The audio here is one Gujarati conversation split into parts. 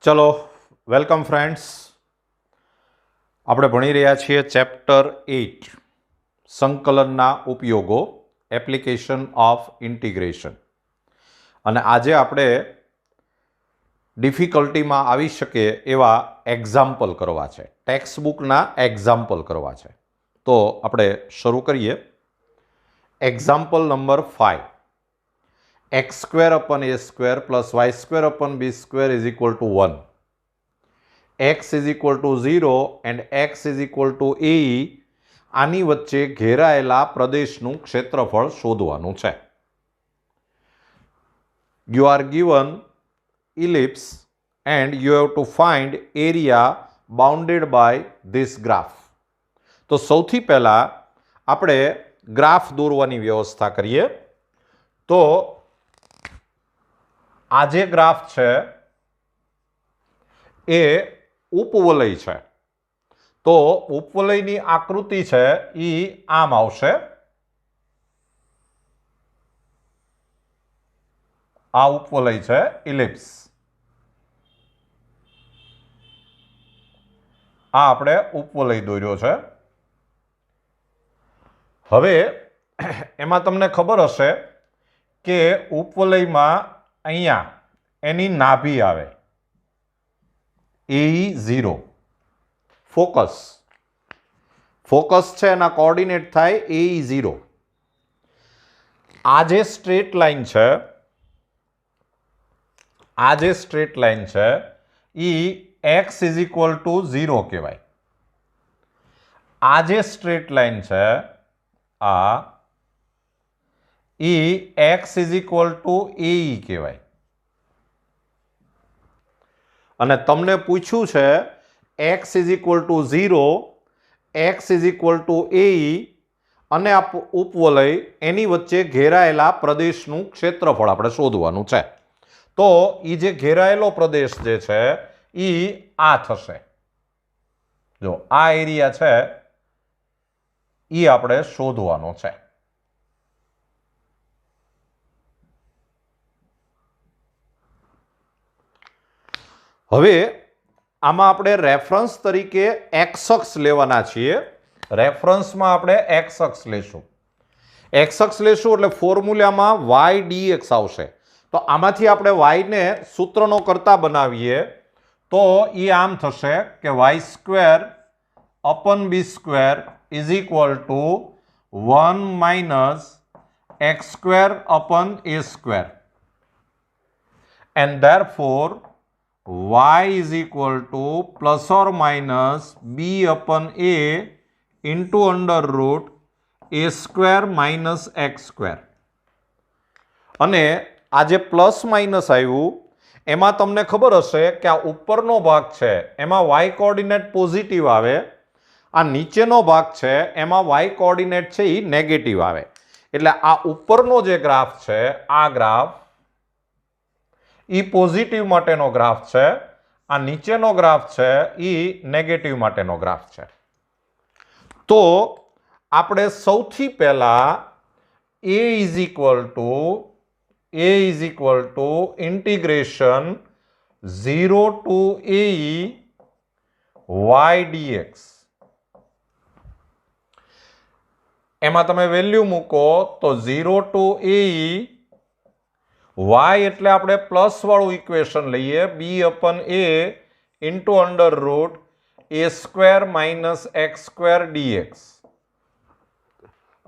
ચલો વેલકમ ફ્રેન્ડ્સ. આપણે ભણી રહ્યા છીએ ચેપ્ટર 8 સંકલનના ઉપયોગો, એપ્લિકેશન ઓફ ઇન્ટિગ્રેશન. અને આજે આપણે ડિફિકલ્ટીમાં આવી શકે એવા એક્ઝામ્પલ કરવા છે, ટેક્સ્ટ બુકના એક્ઝામ્પલ કરવા છે. તો આપણે શરૂ કરીએ. Example number 5. x square upon a square plus y square upon b square is equal to 1. x is equal to 0 and x is equal to a. આની વચ્ચે ઘેરાયેલા પ્રદેશનું ક્ષેત્રફળ શોધવાનું છે. You are given ellipse and you have to find area bounded by this graph. તો સૌથી પહેલા આપણે ગ્રાફ દોરવાની વ્યવસ્થા કરીએ. તો આ જે ગ્રાફ છે એ ઉપવલય છે. તો ઉપવલયની આકૃતિ છે એ આમ આવશે. આ ઉપવલય છે ઇલિપ્સ. આ આપણે ઉપવલય દોર્યો છે. હવે એમાં તમને ખબર હશે કે ઉપવલયમાં અહીંયા એની નાભી આવે A0. ફોકસ છે એના કોઓર્ડિનેટ થાય A0. આ જે સ્ટ્રેટ લાઈન છે એ x ઇઝ ઇક્વલ ટુ 0 કહેવાય. આ જે સ્ટ્રેટ લાઈન છે આ x is equal two AE કહેવાય. અને તમને પૂછ્યું છે x is equal to 0, x is equal two AE અને આ ઉપવલય એની વચ્ચે ઘેરાયેલા પ્રદેશનું ક્ષેત્રફળ આપણે શોધવાનું છે. તો એ જે ઘેરાયેલો પ્રદેશ જે છે એ આ થશે. જો આ એરિયા છે એ આપણે શોધવાનો છે. હવે આમાં આપણે રેફરન્સ તરીકે એક્સ અક્ષ લેવાના છીએ. રેફરન્સમાં આપણે એક્સ અક્ષ લેશું. એક્સ અક્ષ લેશું એટલે ફોર્મ્યુલામાં y dx આવશે. તો આમાંથી આપણે y ને સૂત્રનો કરતા બનાવીએ તો એ આમ થશે કે y square અપન b square is equal to 1 minus x square અપન a square. And therefore y is equal to plus or minus b upon a into under root a square minus x square. અને આ જે પ્લસ માઇનસ આવ્યું એમાં તમને ખબર હશે કે આ ઉપરનો ભાગ છે એમાં y કોઓર્ડિનેટ પોઝિટિવ આવે, આ નીચેનો ભાગ છે એમાં y કોઓર્ડિનેટ છે એ નેગેટિવ આવે. એટલે આ ઉપરનો જે ગ્રાફ છે આ ગ્રાફ એ પોઝિટિવ માટેનો ગ્રાફ છે, આ નીચેનો ગ્રાફ છે એ નેગેટિવ માટેનો ગ્રાફ છે. તો આપણે સૌથી પહેલા a is equal to integration 0 to AE y dx. એમાં તમે વેલ્યુ મૂકો તો 0 ટુ AE y એટલે આપણે પ્લસ વાળું ઇક્વેશન લઈએ b અપન a into under route a square minus X square dx.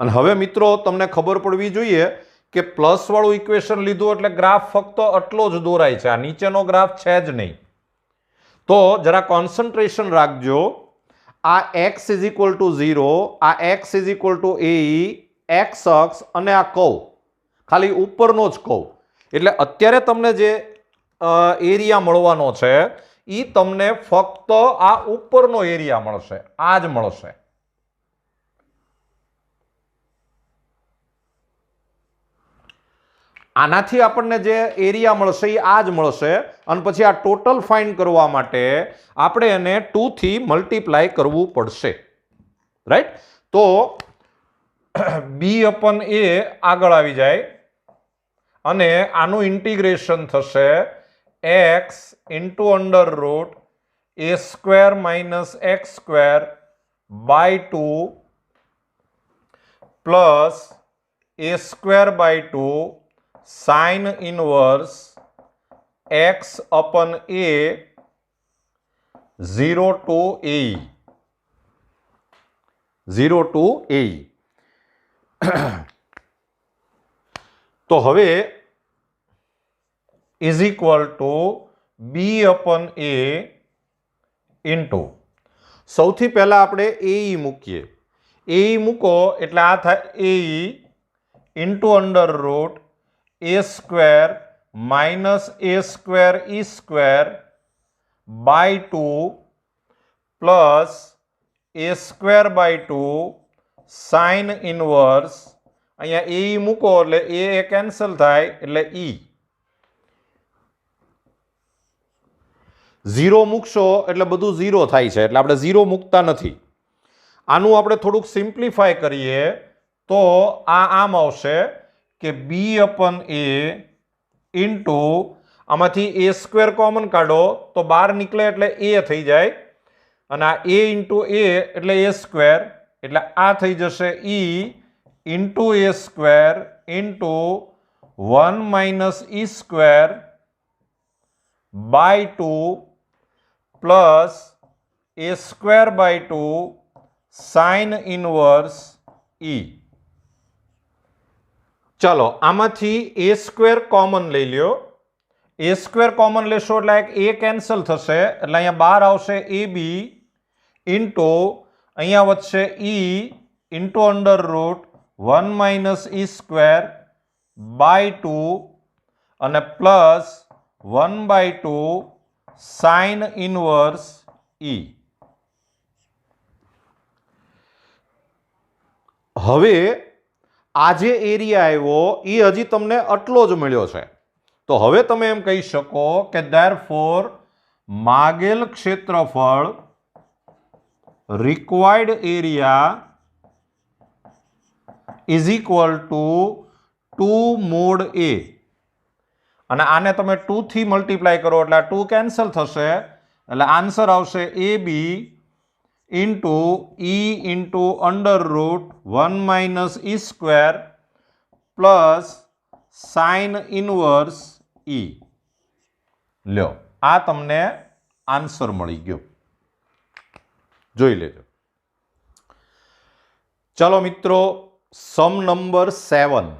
અને હવે મિત્રો તમને ખબર પડવી જોઈએ કે પ્લસ વાળું ઇક્વેશન લીધું એટલે ગ્રાફ ફક્ત આટલો જ દોરાય છે, આ નીચેનો ગ્રાફ છે જ નહીં. તો જરા કોન્સન્ટ્રેશન રાખજો. આ x ઇઝ ઇક્વલ ટુ 0, આ x is equal two AE, x અક્ષ અને આ કર્વ ખાલી ઉપરનો જ કર્વ. એટલે અત્યારે તમને જે એરિયા મળવાનો છે એ તમને ફક્ત આ ઉપરનો એરિયા મળશે, આ જ મળશે. આનાથી આપણને જે એરિયા મળશે એ આ જ મળશે. અને પછી આ ટોટલ ફાઇન્ડ કરવા માટે આપણે એને 2 થી મલ્ટીપ્લાય કરવું પડશે. રાઈટ? તો b અપન a આગળ આવી જાય અને આનું ઇન્ટિગ્રેશન થશે x into under root a square minus x square by 2 plus a square by 2 sin inverse x upon a 0 to a 0 to a તો હવે is equal to b upon a into સૌથી પહેલા આપણે AE મૂકીએ. AE મૂકો એટલે આ થાય AE into under root a square minus a square e square by 2 plus a square by 2 sin inverse અહીંયા AE મૂકો એટલે a કેન્સલ થાય એટલે e 0 મૂકશો એટલે બધું 0 થાય છે એટલે આપણે 0 મૂકતા નથી. આનું આપણે થોડુંક સિમ્પ્લિફાય કરીએ તો આ આમ આવશે કે b upon a ઇન્ટુ આમાંથી a સ્ક્વેર કોમન કાઢો તો બહાર નીકળે એટલે a થઈ જાય અને આ a ઇન્ટુ a એટલે a સ્ક્વેર એટલે આ થઈ જશે e into a square into 1 minus e square by 2 plus a square by 2 sine inverse e. ચાલો આમાંથી a સ્ક્વેર કોમન લઈ લ્યો. a સ્ક્વેર કોમન લેશો એટલે એક a કેન્સલ થશે એટલે અહીંયા બહાર આવશે ab ઇન્ટુ અહીંયા વધશે e into under root 1 minus e square by 2 અને plus 1 by 2 sine inverse e. હવે આ જે એરિયા આવ્યો એ હજી તમને આટલો જ મળ્યો છે તો હવે તમે એમ કહી શકો કે ધેરફોર માગેલ ક્ષેત્રફળ required area is equal to 2 mod a અને આને તમે 2 થી મલ્ટીપ્લાય કરો એટલે 2 કેન્સલ થશે એટલે આન્સર આવશે ab into e into under root 1 minus e square plus sign inverse e. લ્યો આ તમને આન્સર મળી ગયો. જોઈ લેજો. ચાલો મિત્રો sum number 7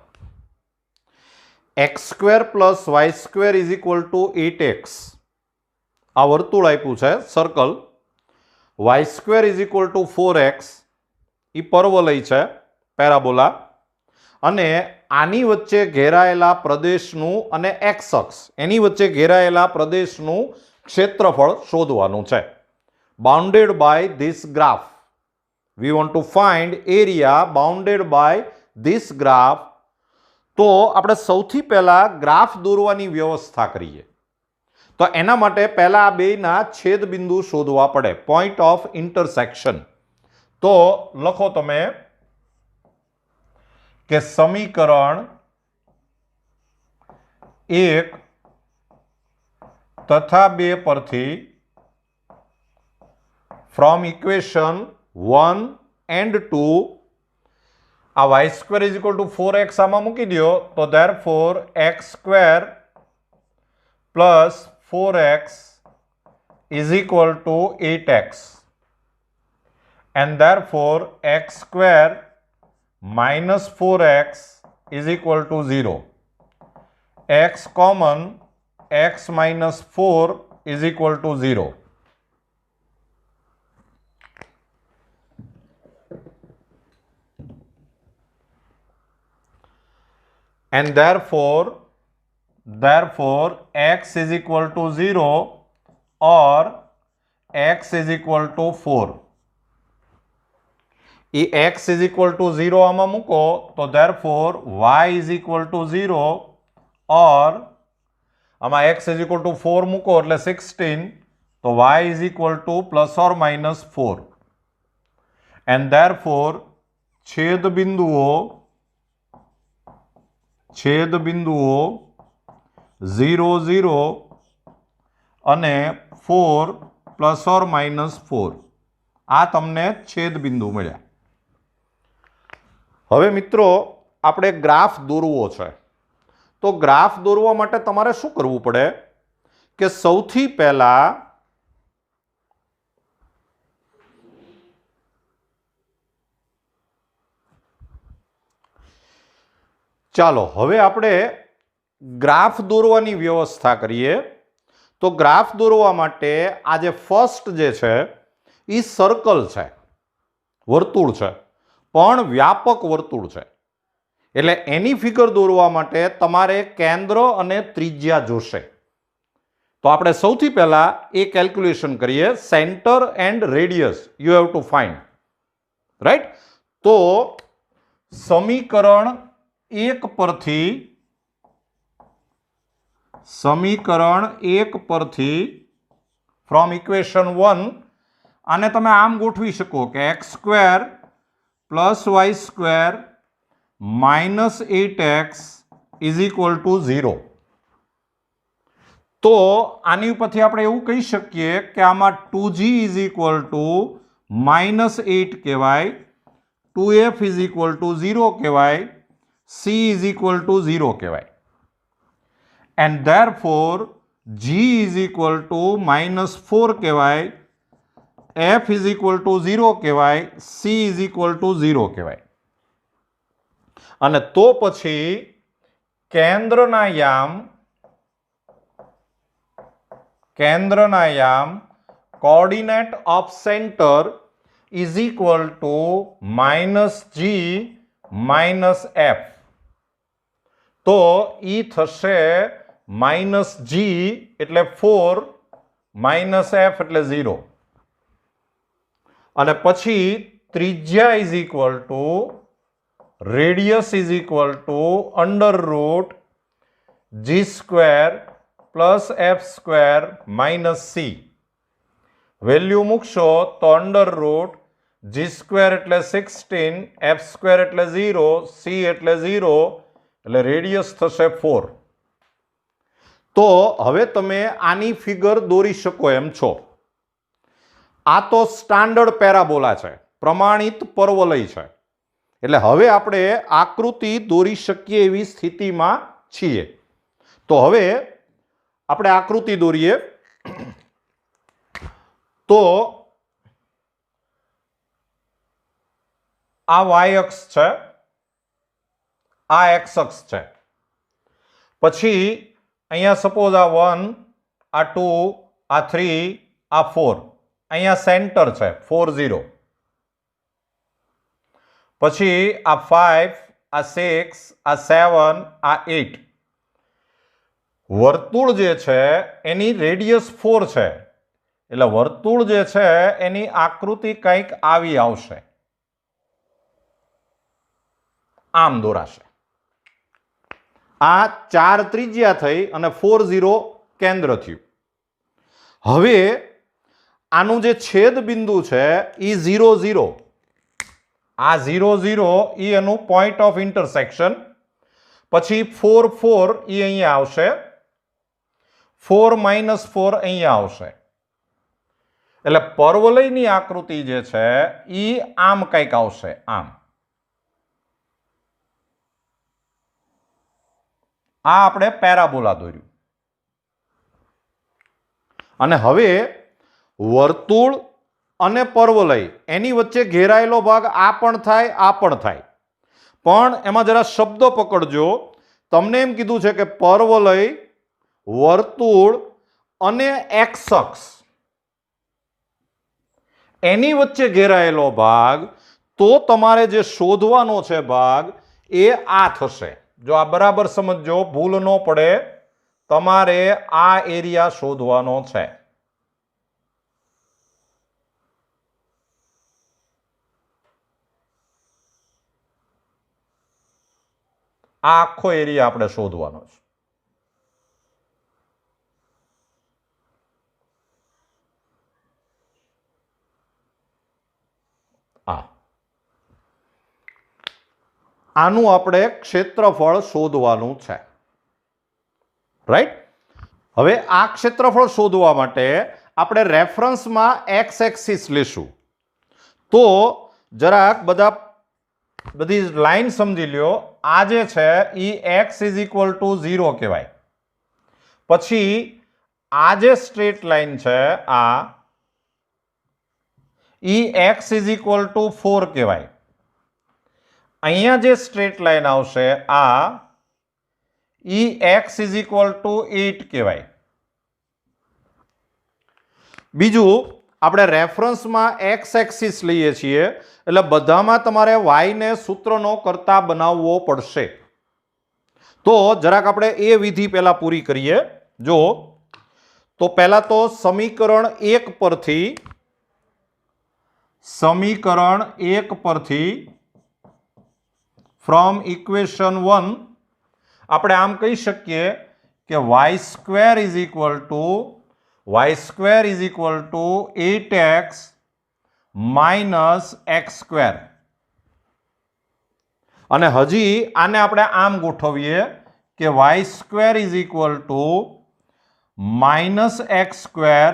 x square plus Y square is equal to 8x. આ વર્તુળ આપ્યું છે circle. y square is equal to 4x એ પરવલય છે પેરાબોલા અને આની વચ્ચે ઘેરાયેલા પ્રદેશનું અને x અક્ષ એની વચ્ચે ઘેરાયેલા પ્રદેશનું ક્ષેત્રફળ શોધવાનું છે. Bounded by this graph we want to find area bounded by this graph. તો આપણે સૌથી પહેલા ગ્રાફ દોરવાની વ્યવસ્થા કરીએ તો એના માટે પહેલા આ બેના છેદ બિંદુ શોધવા પડે પોઈન્ટ ઓફ ઇન્ટરસેક્શન. તો લખો તમે કે સમીકરણ 1 તથા 2 પરથી ફ્રોમ ઇક્વેશન 1 and 2 આ y square is equal to 4x આમાં મૂકી દો તો therefore x square plus 4x is equal to 8x and therefore x square minus 4x is equal to 0. x common, x minus 4 is equal to 0. And therefore x is equal to 0 or x is equal to 4. A x is equal to 0 આમાં મૂકો તો therefore y is equal to 0 or આમાં x is equal to 4 મૂકો એટલે 16 તો y is equal to plus or minus 4. And therefore છેદ બિંદુઓ 0 0 અને 4 પ્લસ ઓર માઇનસ 4 આ તમને છેદ બિંદુ મળ્યા. હવે મિત્રો આપણે ગ્રાફ દોરવો છે. તો ગ્રાફ દોરવા માટે તમારે શું કરવું પડે કે સૌથી પહેલા ચાલો હવે આપણે ગ્રાફ દોરવાની વ્યવસ્થા કરીએ. તો ગ્રાફ દોરવા માટે આ જે ફર્સ્ટ જે છે એ સર્કલ છે, વર્તુળ છે, પણ વ્યાપક વર્તુળ છે. એટલે એની ફિગર દોરવા માટે તમારે કેન્દ્ર અને ત્રિજ્યા જોશે. તો આપણે સૌથી પહેલા એ કેલ્ક્યુલેશન કરીએ. Centre and radius you have to find, right. તો સમીકરણ 1 પરથી ફ્રોમ ઇક્વેશન 1 આને તમે આમ ગોઠવી શકો કે x² + y² - 8x = 0. તો આની ઉપરથી આપણે એવું કહી શકીએ કે આમાં 2g = -8 કહેવાય, 2f = 0 કહેવાય, c = 0 કહેવાય. And therefore g = -4 કહેવાય, f = 0 કહેવાય, c = 0 કહેવાય. અને તો પછી કેન્દ્રના યામ coordinate of centre = -g - f. તો ઈ થશે -g એટલે 4 -f એટલે 0. અને પછી ત્રિજ્યા radius √g² + f² - c. Value મૂકશો તો √g² એટલે 16, f² એટલે 0, c એટલે 0, એટલે રેડિયસ થશે 4. તો હવે તમે આની ફિગર દોરી શકો એમ છો. આ તો સ્ટાન્ડર્ડ પેરાબોલા છે, પ્રમાણિત પરવલય છે. એટલે હવે આપણે આકૃતિ દોરી શકીએ એવી સ્થિતિમાં છીએ. તો હવે આપણે આકૃતિ દોરીએ. તો આ y અક્ષ છે, આ x અક્ષ છે. પછી અહીંયા સપોઝ આ 1, આ 2, આ 3, આ 4, અહીંયા સેન્ટર છે 4 0. પછી આ 5, આ 6, આ 7, આ 8. વર્તુળ જે છે એની રેડિયસ 4 છે. એટલે વર્તુળ જે છે એની આકૃતિ કંઈક આવી આવશે, આમ દોરાશે. આ 4 ત્રિજ્યા થઈ અને 4 0 કેન્દ્ર થયું. હવે આનું જે છેદ બિંદુ છે એ 0 0. આ 0 0 એ એનું પોઈન્ટ ઓફ ઇન્ટરસેક્શન. પછી 4 4 એ અહીંયા આવશે, 4 -4 અહીંયા આવશે. એટલે પરવલયની આકૃતિ જે છે એ આમ કંઈક આવશે, આમ. આ આપણે પેરાબોલા દોર્યું. અને હવે વર્તુળ અને પરવલય એની વચ્ચે ઘેરાયેલો ભાગ આ પણ થાય, આ પણ થાય. પણ એમાં જરા શબ્દ પકડજો. તમને એમ કીધું છે કે પરવલય, વર્તુળ અને એક્સ અક્ષ એની વચ્ચે ઘેરાયેલો ભાગ. તો તમારે જે શોધવાનો છે ભાગ એ આ થશે. જો આ બરાબર સમજો, ભૂલ ન પડે. તમારે આ એરિયા શોધવાનો છે. આ આખો એરિયા આપણે શોધવાનો છે. આનું આપણે ક્ષેત્રફળ શોધવાનું છે, રાઈટ. હવે આ ક્ષેત્રફળ શોધવા માટે આપણે રેફરન્સમાં એક્સ એક્સિસ લેશું. તો જરાક બધી લાઈન સમજી લ્યો. આ જે છે એ એક્સ ઇઝ ઇક્વલ ટુ 0 કહેવાય. પછી આ જે સ્ટ્રેટ લાઈન છે આ ઈ એક્સ ઇઝ ઇક્વલ ટુ 4 કહેવાય. અહીંયા જે સ્ટ્રેટ લાઈન આવશે આ ઈ એક્સ ઇઝ ઇક્વલ ટુ 8 કહેવાય. બીજું આપણે રેફરન્સમાં એક્સ એક્સિસ લઈએ છીએ એટલે બધામાં તમારે વાયને સૂત્રનો કરતા બનાવવો પડશે. તો જરાક આપણે એ વિધિ પહેલા પૂરી કરીએ. જો તો પહેલા તો સમીકરણ 1 પરથી ફ્રોમ ઇક્વેશન 1 આપણે આમ કહી શકીએ કે Y square is equal to 8x minus X square. અને હજી આને આપણે આમ ગોઠવીએ કે Y square is equal to minus X square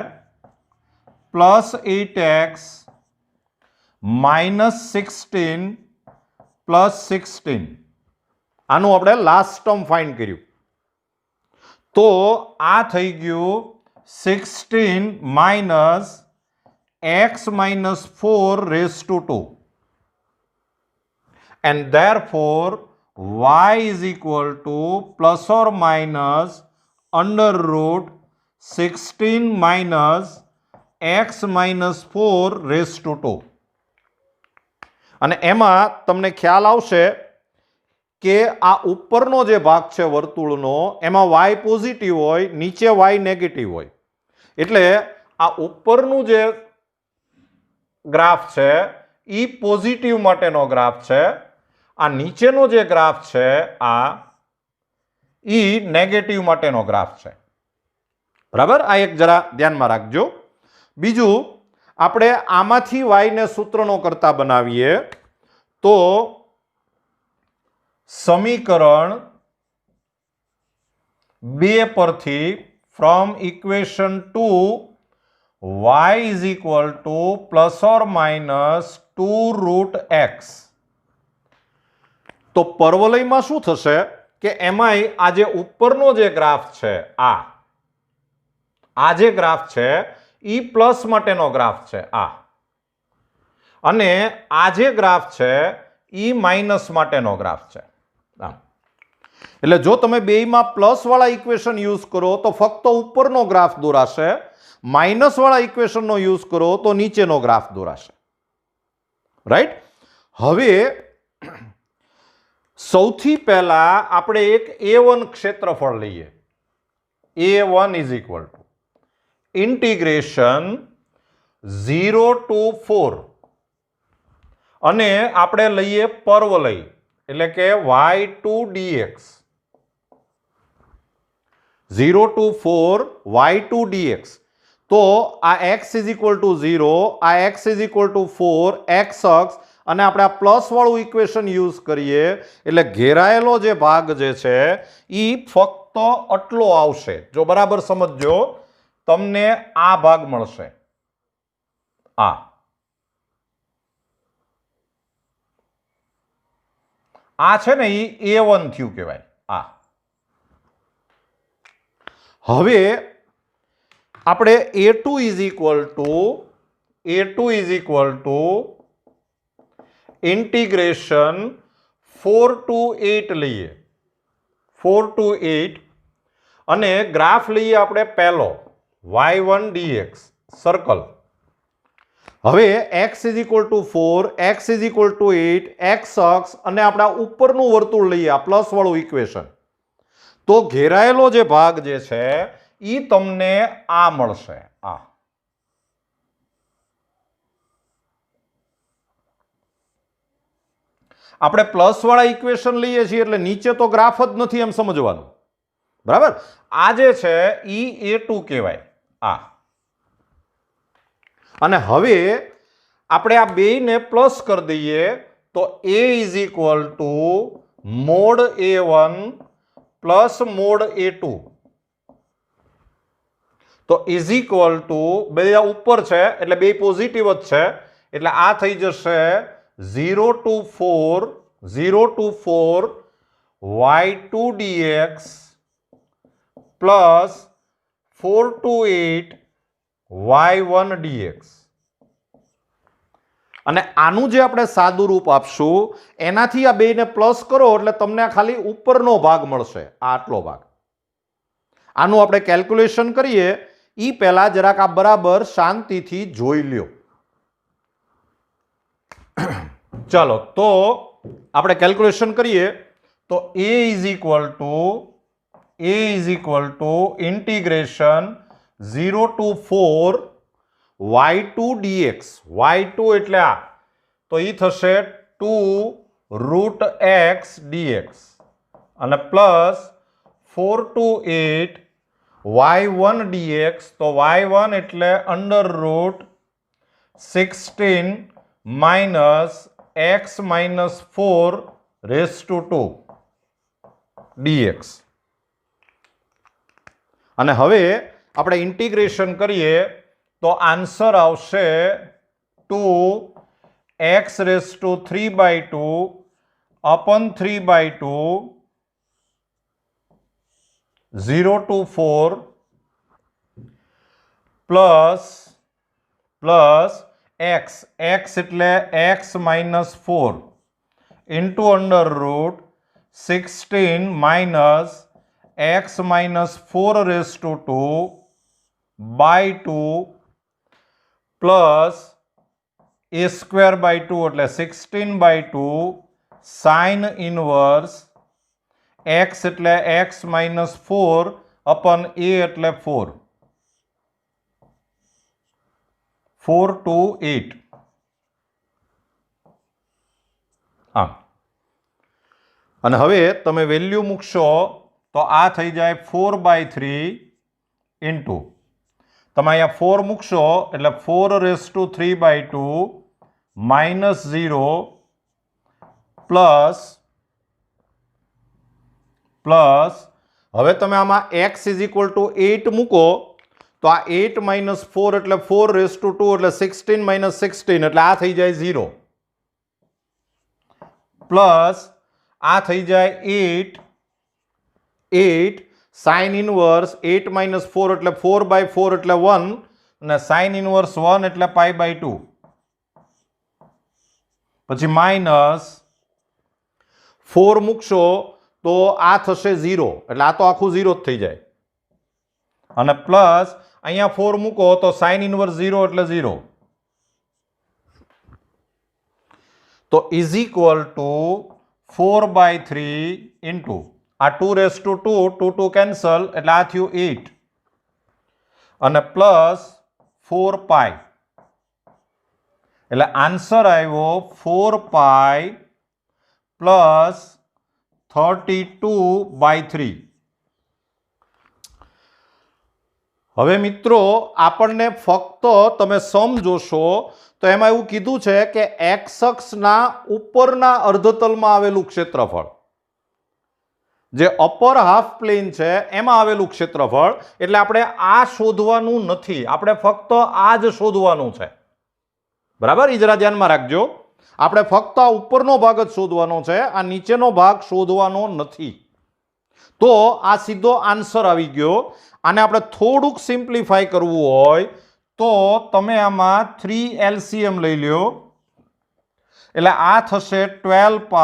plus 8x minus 16 plus 16. આનું આપણે લાસ્ટ ટર્મ ફાઇન્ડ કર્યું તો આ થઈ ગયું 16 minus x minus 4 raised to 2 and therefore y is equal to plus or minus under root 16 minus x minus 4 raised to 2. અને એમાં તમને ખ્યાલ આવશે કે આ ઉપરનો જે ભાગ છે વર્તુળનો એમાં y પોઝિટિવ હોય, નીચે y નેગેટિવ હોય. એટલે આ ઉપરનું જે ગ્રાફ છે એ પોઝિટિવ માટેનો ગ્રાફ છે. આ નીચેનો જે ગ્રાફ છે આ ઈ નેગેટિવ માટેનો ગ્રાફ છે. બરાબર? આ એક જરા ધ્યાનમાં રાખજો. બીજું આપણે આમાંથી વાયને સૂત્રનો કરતા બનાવીએ તો સમીકરણ 2 પરથી from equation 2 y is equal to plus or minus 2 root x. તો પરવલયમાં શું થશે કે એમાંય આ જે ઉપરનો જે ગ્રાફ છે આ જે ગ્રાફ છે ઈ પ્લસ માટેનો ગ્રાફ છે આ, અને આ જે ગ્રાફ છે ઈ માઇનસ માટેનો ગ્રાફ છે. એટલે જો તમે બેયમાં પ્લસ વાળા ઇક્વેશન યુઝ કરો તો ફક્ત ઉપરનો ગ્રાફ દોરાશે, માઇનસ વાળા ઇક્વેશનનો યુઝ કરો તો નીચેનો ગ્રાફ દોરાશે. રાઈટ? હવે સૌથી પહેલા આપણે એક A1 ક્ષેત્રફળ લઈએ. A1 is equal to integration 0 to 4 અને આપણે લઈએ પરવલય એટલે કે y2 dx. 0 to 4 y2 dx. તો આ x is equal to 0, આ x is equal to 4, x અક્ષ અને આપણે આ પ્લસ વાળું ઇક્વેશન યુઝ કરીએ એટલે ઘેરાયેલો જે ભાગ જે છે એ ફક્ત આટલો આવશે. જો બરાબર સમજજો તમને આ ભાગ મળશે. આ છે ને એ A1 થયું કહેવાય. હવે આપણે A2 is equal to integration 4 to 8 લઈએ. 4 to 8 અને ગ્રાફ લઈએ આપણે પહેલો y1 dx સર્કલ. હવે x is equal to 4, x is equal to 8, x અક્ષ અને આપણા ઉપરનું વર્તુળ લઈએ આ પ્લસ વાળું ઇક્વેશન. તો ઘેરાયેલો જે ભાગ જે છે ઈ તમને આ મળશે. આપણે પ્લસ વાળા ઇક્વેશન લઈએ છીએ એટલે નીચે તો ગ્રાફ જ નથી એમ સમજવાનું. બરાબર? આ જે છે ઈ A2 કહેવાય. અને હવે આપણે આ બેયને પ્લસ કરી દઈએ તો A is equal to mod A1 plus mod A2. તો ઇઝ ઇક્વલ ટુ બે ઉપર છે એટલે બે પોઝિટિવ જ છે એટલે આ થઈ જશે 0 to 4 y2 dx plus 4 to 8 y1 dx. અને આનું જે આપણે સાદું રૂપ આપશું એનાથી આ બેને પ્લસ કરો એટલે તમને ખાલી ઉપરનો ભાગ મળશે, આટલો ભાગ. આનું આપણે કેલ્ક્યુલેશન કરીએ ઈ પહેલા જરાક આ બરાબર શાંતિથી જોઈ લ્યો. ચાલો તો આપણે કેલ્ક્યુલેશન કરીએ તો a is equal to integration 0 to 4 y2 dx. y2 એટલે આ તો ઈ થશે 2 root x dx અને પ્લસ 4 to 8 y1 dx તો y1 એટલે under root 16 minus x minus 4 raise to 2 dx. અને હવે આપણે ઇન્ટિગ્રેશન કરીએ તો આન્સર આવશે 2x raise to 3/2 upon 3/2 0 to 4 plus x એટલે x minus 4 into under root 16 minus x minus 4 raise to 2/2 plus a square by 2 એટલે 16/2 સાઇન ઇનવર્સ x એટલે x માઇનસ 4 અપન a એટલે 4 to 8. આમ અને હવે તમે વેલ્યુ મૂકશો તો આ થઈ જાય 4/3 ઇન્ટુ તમે અહીંયા 4 મૂકશો એટલે 4 રેઝ ટુ 3/2 માઇનસ 0 પ્લસ હવે તમે આમાં x ઇઝ ઇક્વલ ટુ 8 મૂકો તો આ 8 માઇનસ 4 એટલે 4 રેઝ ટુ 2 એટલે 16 માઇનસ 16 એટલે આ થઈ જાય 0 પ્લસ આ થઈ જાય 8 સાઇન ઇનવર્સ 8 માઇનસ 4 એટલે 4/4 એટલે 1 અને સાઇન ઇનવર્સ 1 એટલે π/2 પછી માઇનસ 4 મૂકશો તો આ થશે 0 એટલે આ તો આખું 0 જ થઈ જાય અને પ્લસ અહીંયા 4 મૂકો તો સાઇન ઇનવર્સ 0 એટલે 0 તો ઇઝ ઇક્વલ ટુ 4/3 ઇન્ટુ આ 2 રેઝ ટુ 2 2 કેન્સલ એટલે આ થયું 8 અને પ્લસ 4π એટલે આન્સર આવ્યો 4π પ્લસ 32/3. હવે મિત્રો આપણને ફક્ત તમે સમ જોશો તો એમાં એવું કીધું છે કે એક્સ અક્ષના ઉપરના અર્ધતલમાં આવેલું ક્ષેત્રફળ જે અપર હાફ પ્લેન છે એમાં આવેલું ક્ષેત્રફળ એટલે આપણે આ શોધવાનું નથી, આપણે ફક્ત આ જ શોધવાનું છે. બરાબર, એ જરા ધ્યાનમાં રાખજો. આપણે ફક્ત આ ઉપરનો ભાગ જ શોધવાનો છે, આ નીચેનો ભાગ શોધવાનો નથી. તો આ સીધો આન્સર આવી ગયો. આને આપણે થોડુંક સિમ્પ્લિફાય કરવું હોય તો તમે આમાં 3 LCM લઈ લ્યો એટલે આ થશે 12π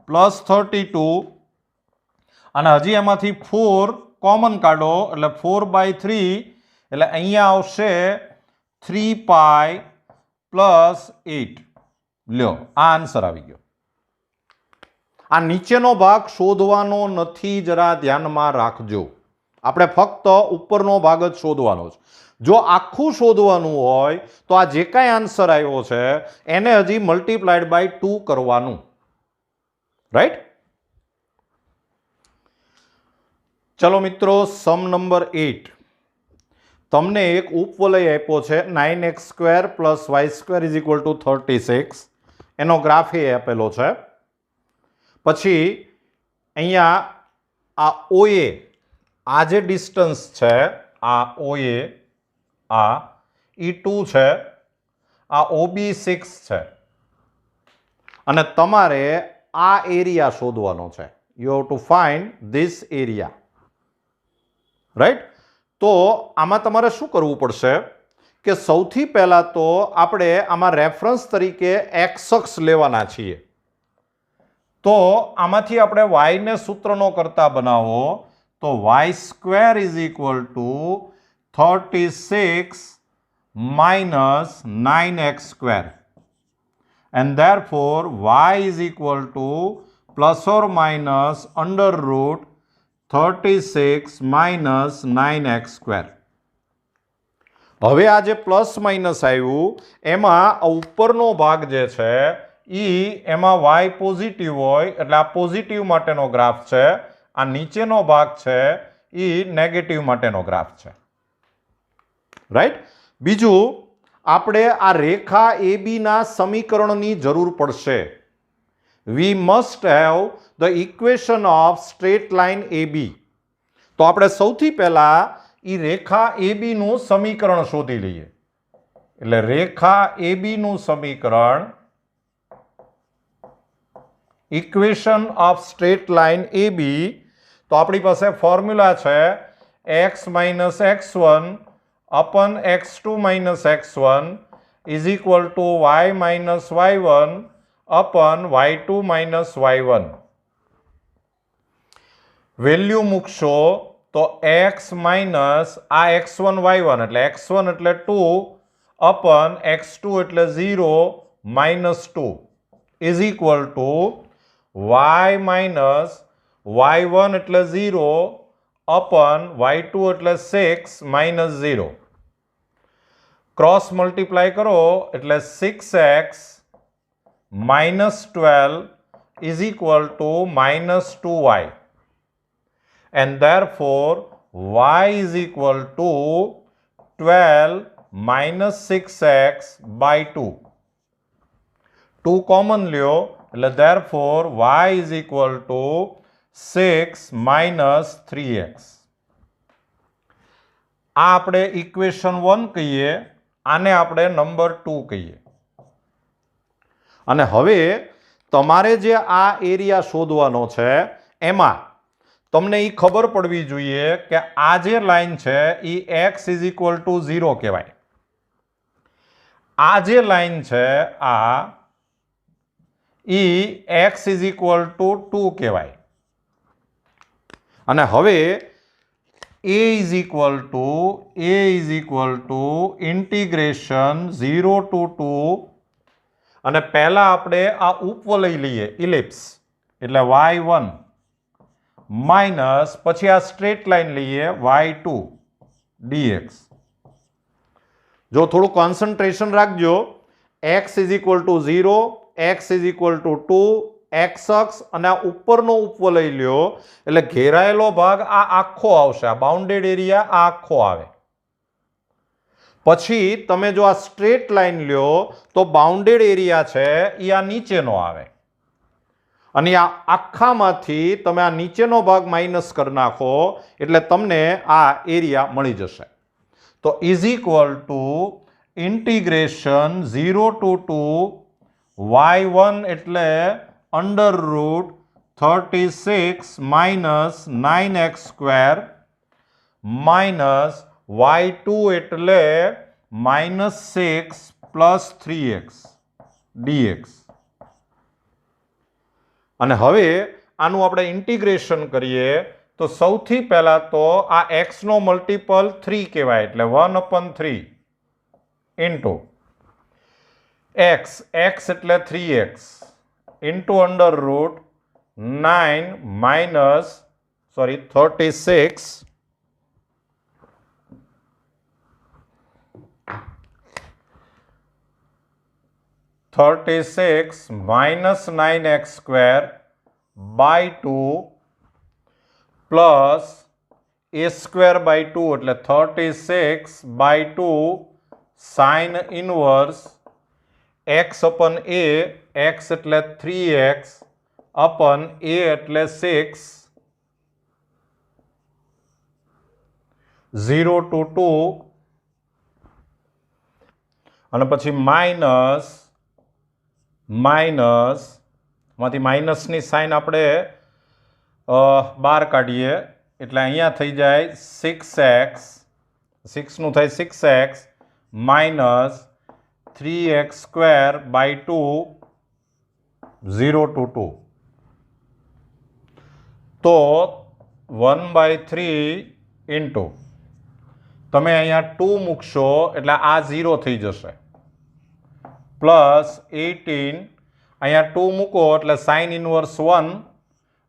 પ્લસ 32 અને હજી એમાંથી 4 કોમન કાઢો એટલે 4/3 એટલે અહીંયા આવશે 3π પ્લસ 8. લ્યો, આ આન્સર આવી ગયો. આ નીચેનો ભાગ શોધવાનો નથી, જરા ધ્યાનમાં રાખજો. આપણે ફક્ત ઉપરનો ભાગ જ શોધવાનો છે. જો આખું શોધવાનું હોય તો આ જે કાંઈ આન્સર આવ્યો છે એને હજી મલ્ટીપ્લાઈડ બાય 2 કરવાનું. રાઈટ? ચલો મિત્રો, સમ નંબર 8. તમને એક ઉપવલય આપ્યો છે 9x² plus y² is equal two 36. એનો ગ્રાફ એ આપેલો છે. પછી અહીંયા આ OA આ જે ડિસ્ટન્સ છે આ OA, આ E2 છે, આ OB6 છે, અને તમારે આ એરિયા શોધવાનો છે. You have to find this area, right? તો આમાં તમારે શું કરવું પડશે કે સૌથી પહેલા તો આપણે આમાં રેફરન્સ તરીકે એક્સ અક્ષ લેવાના છીએ. તો આમાંથી આપણે y ને સૂત્રનો કરતા બનાવો તો y² is equal two 36 minus 9x², and therefore y is equal to plus or minus under root 36 minus 9x². હવે આ જે પ્લસ માઇનસ આવ્યું એમાં ઉપરનો ભાગ જે છે એમાં y પોઝિટિવ હોય એટલે આ પોઝિટિવ માટેનો ગ્રાફ છે, આ નીચેનો ભાગ છે એ નેગેટિવ માટેનો ગ્રાફ છે, રાઈટ? બીજું, આપણે આ રેખા AB ના સમીકરણની જરૂર પડશે. We must have the equation of straight line AB. તો આપણે સૌથી પહેલા એ રેખા AB નું સમીકરણ શોધી લઈએ. એટલે રેખા AB નું સમીકરણ, equation of straight line AB, તો આપણી પાસે ફોર્મ્યુલા છે x minus x1 upon x2 minus x1 is equal to y minus y1 upon y2 minus y1. Value મૂકશો તો x માઇનસ આ x1 y1 એટલે x1 એટલે 2 upon x2 એટલે 0 minus 2 is equal to y minus y1 એટલે 0 upon y2 એટલે 6 minus 0. ક્રોસ મલ્ટીપ્લાય કરો એટલે 6x minus 12 is equal to minus 2y, and therefore y is equal to 12 minus 6x by 2. 2 common લ્યો એટલે therefore y is equal to 6 minus 3x. આ આપણે ઇક્વેશન 1 કહીએ, આને આપણે નંબર 2 કહીએ. અને હવે તમારે જે આ એરિયા શોધવાનો છે એમાં તમને એ ખબર પડવી જોઈએ કે આ જે લાઈન છે એ x ઇઝ ઇક્વલ ટુ 0 કહેવાય. આ જે લાઈન છે આ x ઇઝ ઇક્વલ ટુ 2 કહેવાય. અને હવે a is equal to integration 0 to 2, અને પહેલા આપણે આ ઉપવલય લઈએ ઇલિપ્સ એટલે y1 માઇનસ પછી આ સ્ટ્રેટ લાઈન લઈએ y2 dx. જો થોડું કોન્સન્ટ્રેશન રાખજો, x is equal to 0, x is equal to 2, x અક્ષ અને આ ઉપરનો ઉપવલય લ્યો એટલે ઘેરાયેલો ભાગ આ આખો આવશે, આ બાઉન્ડેડ એરિયા આ આખો આવે. પછી તમે જો આ સ્ટ્રેટ લાઈન લ્યો તો બાઉન્ડેડ એરિયા છે એ આ નીચેનો આવે, અને આ આખામાંથી તમે આ નીચેનો ભાગ માઇનસ કરી નાખો એટલે તમને આ એરિયા મળી જશે. તો is equal to integration 0 to 2 y1 એટલે under route 36 minus 9x² minus y2 એટલે minus 6 plus 3x dx. અને હવે આનું આપણે ઇન્ટિગ્રેશન કરીએ તો સૌથી પહેલા તો આ x નો મલ્ટિપલ 3 કહેવાય એટલે 1/3 ઇન્ટુ x એટલે 3x into under root 9 minus 36 minus 9x² by 2 plus a² by 2 એટલે 36 by 2 sin inverse x upon a, x એટલે 3x upon a એટલે 6 0 to 2 અને પછી માઇનસ માંથી માઇનસની સાઇન આપણે બહાર કાઢીએ એટલે અહીંયા થઈ જાય 6x 6નું થાય 6x minus 3x square by 2 0 to 2 તો 1/3 ઇન્ટુ તમે અહીંયા 2 મૂકશો એટલે આ 0 થઈ જશે પ્લસ 18 અહીંયા 2 મૂકો એટલે સાઇન ઇનવર્સ 1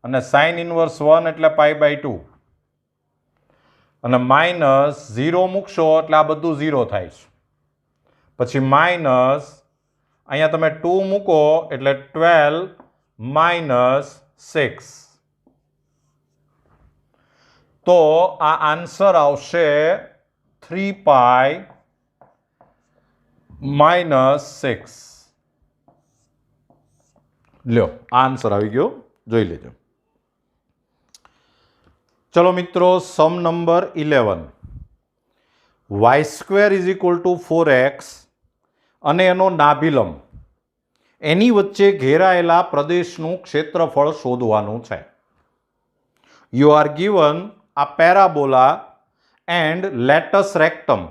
અને સાઇન ઇનવર્સ 1 એટલે π/2 અને માઇનસ 0 મૂકશો એટલે આ બધું 0 થાય છે પછી માઇનસ અહીંયા તમે 2 મૂકો એટલે 12 માઇનસ 6 તો આ આન્સર આવશે 3π માઇનસ 6 લ્યો આ આન્સર આવી ગયો જોઈ લેજો ચલો મિત્રો sum number 11 y² is equal to 4x અને એનો નાભિલંબ એની વચ્ચે ઘેરાયેલા પ્રદેશનું ક્ષેત્રફળ શોધવાનું છે you are given a parabola and latus rectum.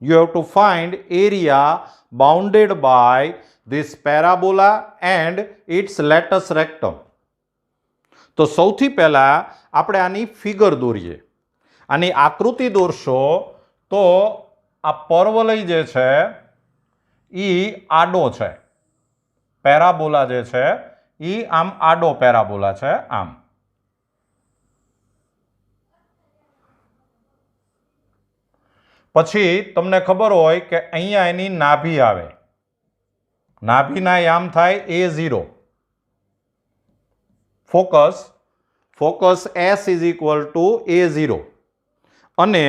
You have to find area bounded by this parabola and its latus rectum. તો સૌથી પહેલા આપણે આની ફિગર દોરીએ આની આકૃતિ દોરશો તો આ પરવલય જે છે એ આડો છે પેરાબોલા જે છે એ આમ આડો પેરાબોલા છે આમ પછી તમને ખબર હોય કે અહીંયા એની નાભી આવે નાભીના યામ થાય A0 focus S is equal two A0 અને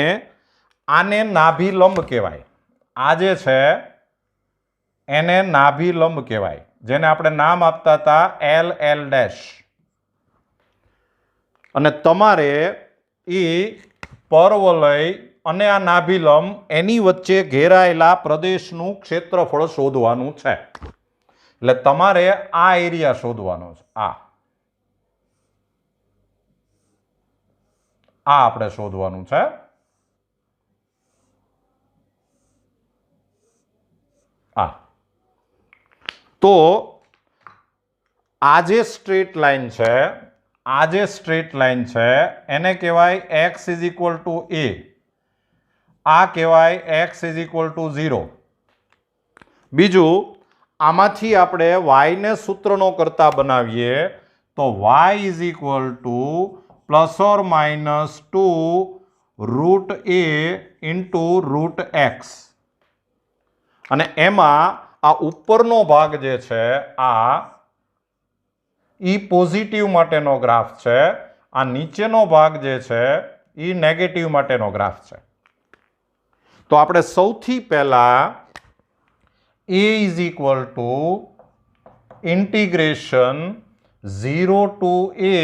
આને નાભી લંબ કહેવાય આ જે છે એને નાભી લંબ કહેવાય જેને આપણે નામ આપતા હતા LL' અને તમારે એ પરવલય અને આ નાભિલંબ એની વચ્ચે ઘેરાયેલા પ્રદેશનું ક્ષેત્રફળ શોધવાનું છે એટલે તમારે આ એરિયા શોધવાનો છે આ આપણે શોધવાનું છે આ તો આ જે સ્ટ્રેટ લાઈન છે એને કહેવાય x is equal two a આ કહેવાય x ઇઝ ઇક્વલ ટુ 0 બીજું આમાંથી આપણે y ને સૂત્રનો કરતા બનાવીએ તો y is equal two +or-2 √a into √x અને એમાં આ ઉપરનો ભાગ જે છે આ ઈ પોઝિટિવ માટેનો ગ્રાફ છે આ નીચેનો ભાગ જે છે ઈ નેગેટિવ માટેનો ગ્રાફ છે તો આપણે સૌથી પહેલા a is equal to integration 0 to a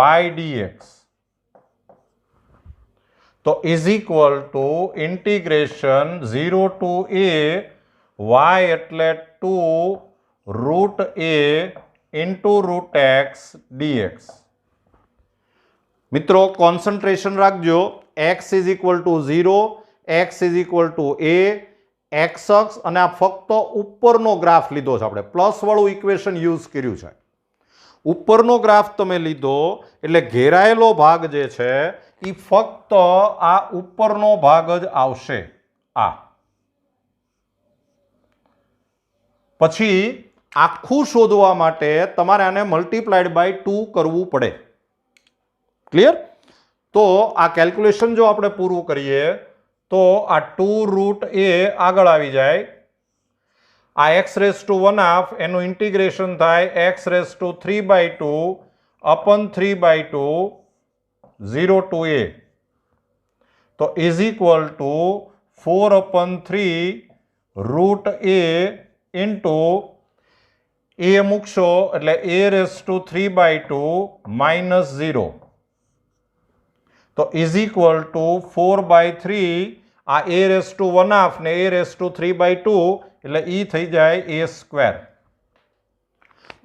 y dx તો is equal to integration 0 to a y એટલે 2 √a ઇન્ટુ √x dx મિત્રો કોન્સન્ટ્રેશન રાખજો x is equal to 0 x is equal two a x અક્ષ અને આ ફક્ત ઉપરનો ગ્રાફ લીધો છે આપણે પ્લસ વાળું ઇક્વેશન યુઝ કર્યું છે ઉપરનો ગ્રાફ તમે લીધો એટલે ઘેરાયેલો ભાગ જે છે એ ફક્ત આ ઉપરનો ભાગ જ આવશે આ પછી આખું શોધવા માટે તમારે આને મલ્ટીપ્લાઈડ બાય 2 કરવું પડે ક્લિયર તો આ કેલ્ક્યુલેશન જો આપણે પૂરું કરીએ તો આ 2 √a આગળ આવી જાય આ x⁻1² એનું ઇન્ટિગ્રેશન થાય x⁻3/2 upon 3/2 0 to a તો is equal two 4/3 √a into a મૂકશો એટલે a⁻3/2 -0 તો તો ઇઝ ઇક્વલ ટુ 4/3 આ a⁻1/2 ને a⁻3/2 એટલે ઈ થઈ જાય a².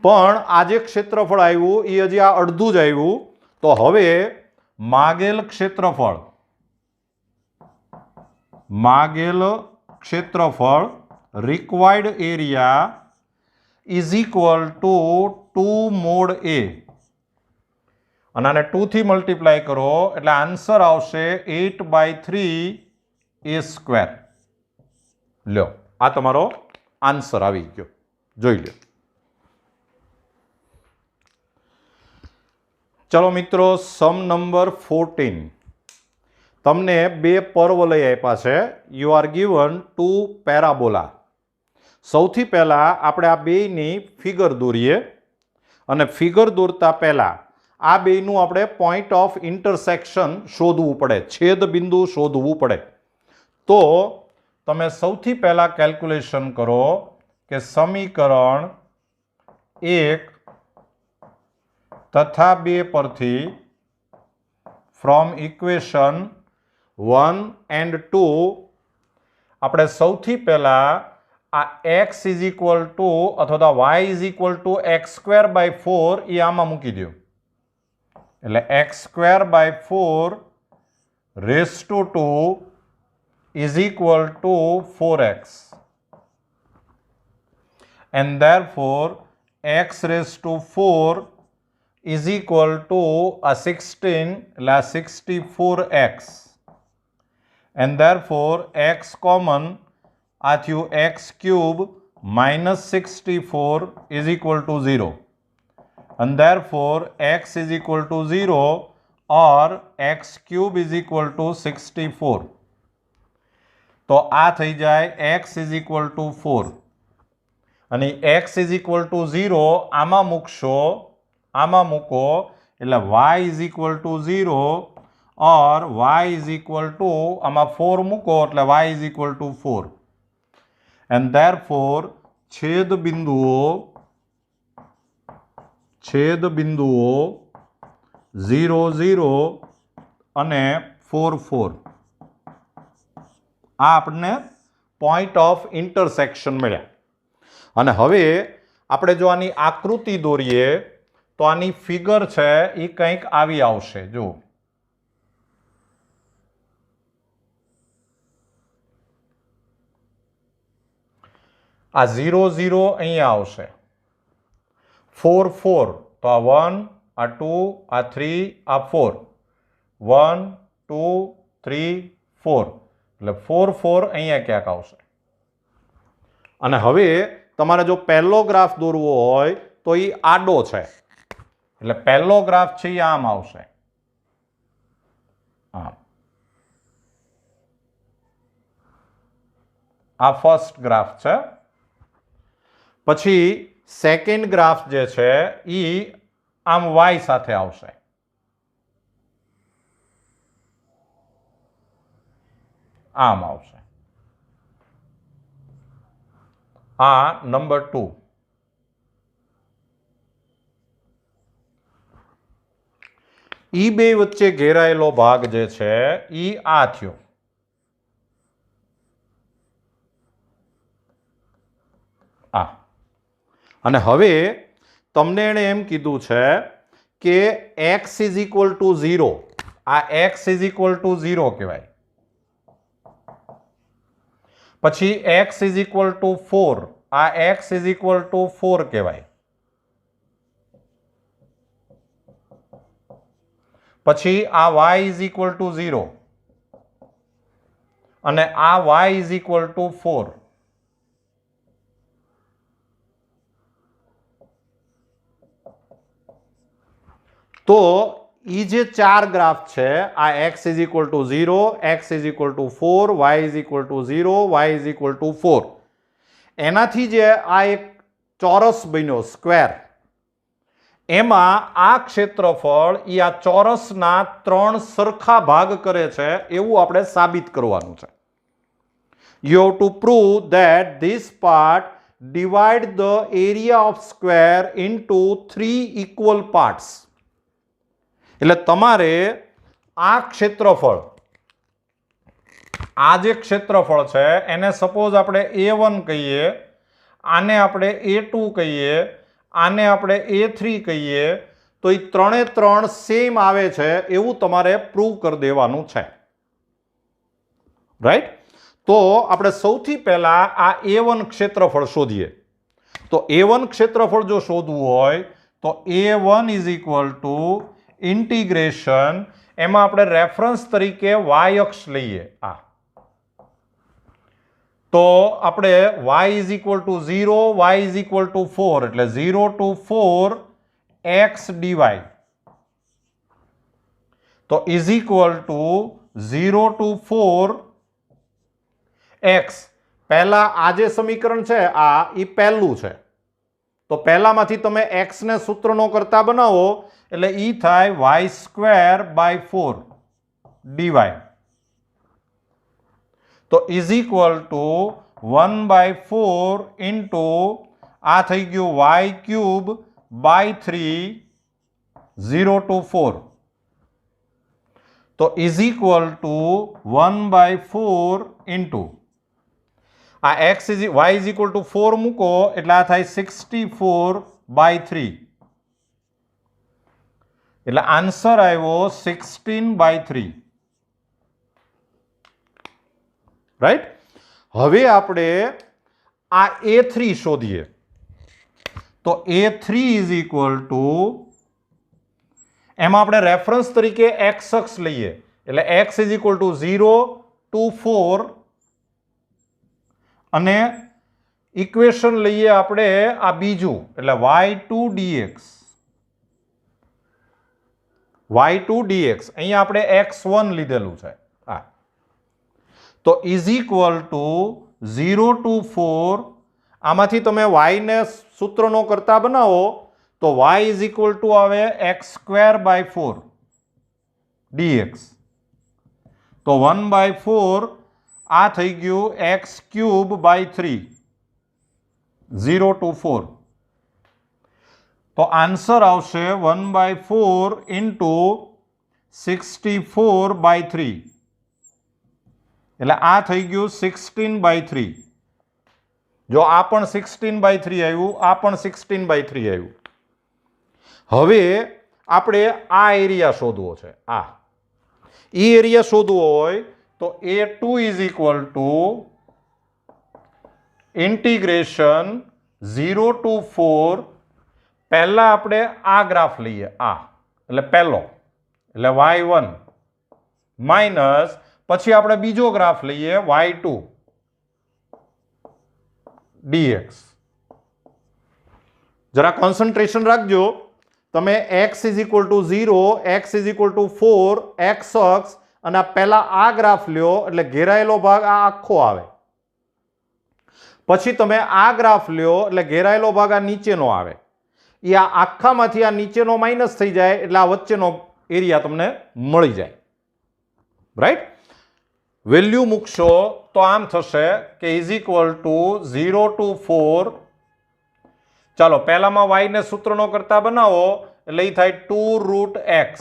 પણ આ જે ક્ષેત્રફળ આવ્યું એ હજી આ અડધું જ આવ્યું. તો હવે માગેલ ક્ષેત્રફળ required area is equal to 2 mod a. અને આને 2 થી મલ્ટીપ્લાય કરો એટલે આન્સર આવશે 8/3 a². લ્યો, આ તમારો આન્સર આવી ગયો. જોઈ લો. ચલો મિત્રો, સમ નંબર 14. તમને બે પરવલય આપ્યા છે. You are given 2 parabola. સૌથી પહેલા આપણે આ બેયની ફિગર દોરીએ અને ફિગર દોરતા પહેલા આ બેયનું આપણે પોઈન્ટ ઓફ ઇન્ટરસેક્શન શોધવું પડે, છેદ બિંદુ શોધવું પડે. તો તમે સૌથી પહેલા કેલ્ક્યુલેશન કરો કે સમીકરણ 1 તથા 2 પરથી ફ્રોમ ઇક્વેશન 1 and 2 આપણે સૌથી પહેલા આ x ઇઝ ઇક્વલ ટુ અથવા y is equal to x²/4 એ આમાં મૂકી દો. એટલે x²/4 raise to 2 is equal to 4x. and therefore x raised to 4 is equal to a 16 la 64x. and therefore x common આ થયું x³ minus 64 is equal to 0. and therefore x is equal to 0 or x³ is equal to 64. તો આ થઈ જાય x is equal to 4 અને x is equal to 0 આમાં મૂકશો, આમાં મૂકો એટલે y is equal to 0 or y is equal to આમાં 4 મૂકો એટલે y is equal to 4. and therefore છેદ બિંદુઓ 0 0 અને 4 4 આ આપણને પોઈન્ટ ઓફ ઇન્ટરસેક્શન મળ્યા. અને હવે આપણે જો આની આકૃતિ દોરીએ તો આની ફિગર છે એ કંઈક આવી આવશે. જો આ 0 0 અહીંયા આવશે, 4 4 તો આ 1 આ 2 આ 3 આ 4, 1 2 3 4 એટલે 4 4 અહીંયા ક્યાંક આવશે. અને હવે તમારે જો પહેલો ગ્રાફ દોરવો હોય તો એ આડો છે એટલે પહેલો ગ્રાફ છે એ આમ આવશે, આમ. આ ફર્સ્ટ ગ્રાફ છે. પછી સેકન્ડ ગ્રાફ જે છે એ આમ y સાથે આવશે, આમ આવશે. આ નંબર 2. ઈ બે વચ્ચે ઘેરાયેલો ભાગ જે છે ઈ આ થયો. આ અને હવે તમને એણે એમ કીધું છે કે x ઇઝ ઇક્વલ ટુ 0. આ x ઇઝ ઇક્વલ ટુ 0 કહેવાય. પછી x ઇઝ ઇક્વલ ટુ 4. આ x ઇઝ ઇક્વલ ટુ 4 કહેવાય. પછી આ y ઇઝ ઇક્વલ ટુ 0 અને આ y ઇઝ ઇક્વલ ટુ 4. તો એ જે ચાર ગ્રાફ છે આ x is equal to 0, x is equal two 4, y is equal to 0, y is equal two 4, એનાથી જે આ એક ચોરસ બન્યો સ્ક્વેર, એમાં આ ક્ષેત્રફળ એ આ ચોરસના 3 સરખા ભાગ કરે છે એવું આપણે સાબિત કરવાનું છે. You have to prove that this part divide the area of square into 3 equal parts. એટલે તમારે આ ક્ષેત્રફળ, આ જે ક્ષેત્રફળ છે એને સપોઝ આપણે A1 કહીએ, આને આપણે A2 કહીએ, આને આપણે A3 કહીએ, તો એ ત્રણે ત્રણ સેમ આવે છે એવું તમારે પ્રૂવ કરી દેવાનું છે. રાઈટ? તો આપણે સૌથી પહેલા આ A1 ક્ષેત્રફળ શોધીએ. તો A1 ક્ષેત્રફળ જો શોધવું હોય તો A1 is equal to integration, એમાં આપણે રેફરન્સ તરીકે y અક્ષ લઈએ. આ તો આપણે y is equal to 0, y is equal two 4, એટલે 0 to 4 x dy, તો is equal to 0 to 4 x. પહેલા આ જે સમીકરણ છે આ એ પહેલું છે, તો પહેલામાંથી તમે x ને સૂત્રનો કરતા બનાવો એટલે ઈ થાય y²/4 dy, તો ઇઝ ઇક્વલ ટુ 1/4 ઇન્ટુ આ થઈ ગયું y³/3 0 to 4, તો ઇઝ ઇક્વલ ટુ 1/4 ઇન્ટુ આ y ઇઝ ઇક્વલ ટુ 4 મૂકો એટલે આ થાય 64/3, એટલે આન્સર આવ્યો 16/3. રાઈટ? હવે આપણે આ A3 શોધીએ. તો A3 ઇઝ ઇક્વલ ટુ, એમાં આપણે રેફરન્સ તરીકે x અક્ષ લઈએ એટલે x is equal to 0 to 4, અને ઇક્વેશન લઈએ આપણે આ બીજું એટલે y2 dx. અહીંયા આપણે x1 લીધેલું છે. તો ઇઝ ઇક્વલ ટુ 0 to 4, આમાંથી તમે y ને સૂત્રનો કરતા બનાવો તો y ઇઝ ઇક્વલ ટુ આવે x²/4 dx, તો 1/4 આ થઈ ગયું x³/3 0 to 4, તો આન્સર આવશે 1/4 ઇન્ટુ 64/3, એટલે આ થઈ ગયું 16/3. જો આ પણ 16/3 આવ્યું, આ પણ 16/3 આવ્યું. હવે આપણે આ એરિયા શોધવો છે. આ એરિયા શોધવો હોય તો A2 is equal to integration 0 to 4, પહેલા આપણે આ ગ્રાફ લઈએ, આ એટલે પહેલો એટલે y1 માઇનસ, પછી આપણે બીજો ગ્રાફ લઈએ y2 dx. જરા કોન્સન્ટ્રેશન રાખજો. તમે x is equal to 0, x is equal two 4, x અક્ષ, અને પહેલા આ ગ્રાફ લ્યો એટલે ઘેરાયેલો ભાગ આ આખો આવે. પછી તમે આ ગ્રાફ લ્યો એટલે ઘેરાયેલો ભાગ આ નીચેનો આવે. એ આ આખામાંથી આ નીચેનો માઇનસ થઈ જાય એટલે આ વચ્ચેનો એરિયા તમને મળી જાય. રાઈટ? વેલ્યુ મૂકશો તો આમ થશે કે ઇઝ ઇક્વલ ટુ 0 to 4. ચાલો પહેલામાં y ને સૂત્રનો કરતા બનાવો એટલે એ થાય 2√x,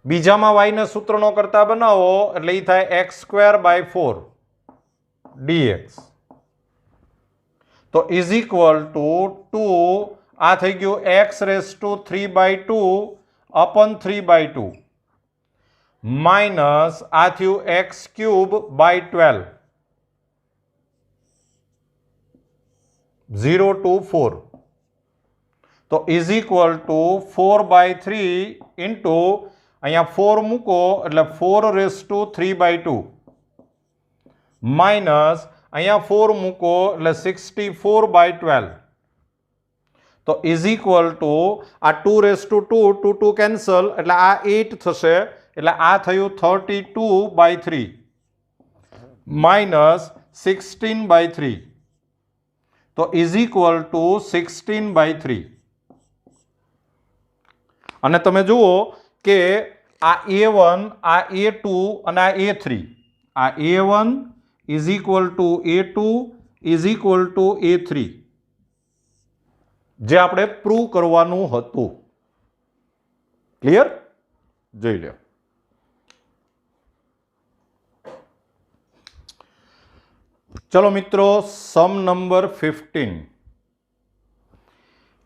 બીજામાં y ને સૂત્રનો કરતા બનાવો એટલે એ થાય x²/4 dx, તો ઇઝ ઇક્વલ ટુ 2, આ થઈ ગયું x⁵3/2 upon 3/2 માઇનસ આ થયું x³/12 0 to 4, તો ઇઝ ઇક્વલ ટુ 4/3 ઇન્ટુ અહીંયા 4 મૂકો એટલે 4⁵3/2 માઇનસ અહીંયા 4 મૂકો એટલે 64/12, તો ઇઝ ઇક્વલ ટુ આ 2⁵2 2 કેન્સલ એટલે આ 8 થશે, એટલે આ થયું 32/3 માઇનસ 16/3, તો ઇઝ ઇક્વલ ટુ 16/3. અને તમે જુઓ કે આ A1, આ A2 અને આ A3, આ A1 is equal two A2 is equal two A3 જે આપણે પ્રૂવ કરવાનું હતું. ક્લિયર? જોઈ લો. ચલો મિત્રો, sum number 15.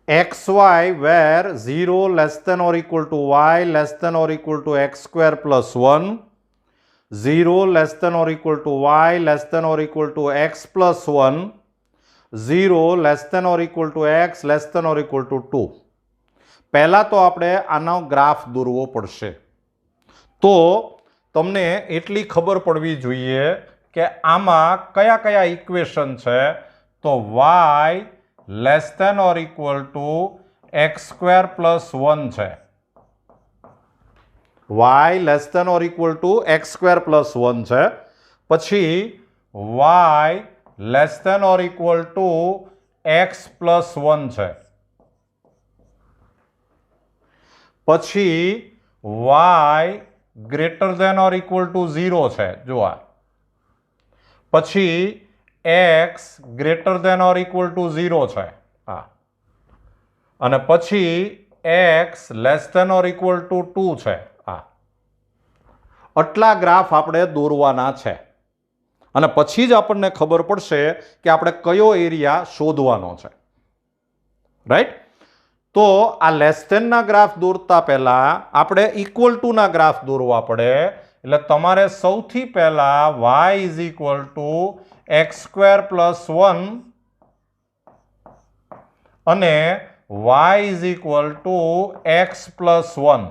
xy where 0 less than or equal to y less than or equal to x square plus 1, 0 less than or equal to y less than or equal to x plus 1, 0 less than or equal to x less than or equal to 2. પહેલા તો આપણે આનો ગ્રાફ દોરવો પડશે. તો તમને એટલી ખબર પડવી જોઈએ કે આમાં કયા કયા ઇક્વેશન છે. તો y less than or equal to X square plus 1 છે. y less than or equal to X square plus 1 છે. પછી y less than or equal to X plus 1 છે. પછી y greater than or equal to 0 છે. જો આ પછી x greater than or equal to 0 છે. હા, અને પછી x less than or equal to 2 છે. હા, આટલા ગ્રાફ આપણે દોરવાના છે અને પછી જ આપણને ખબર પડશે કે આપણે કયો એરિયા શોધવાનો છે. રાઈટ? તો આ લેસ ધેનના ગ્રાફ દોરતા પહેલા આપણે ઇક્વલ ટુના ગ્રાફ દોરવા પડે. એટલે તમારે સૌથી પહેલા y is equal to X square plus 1 અને y is equal to X plus 1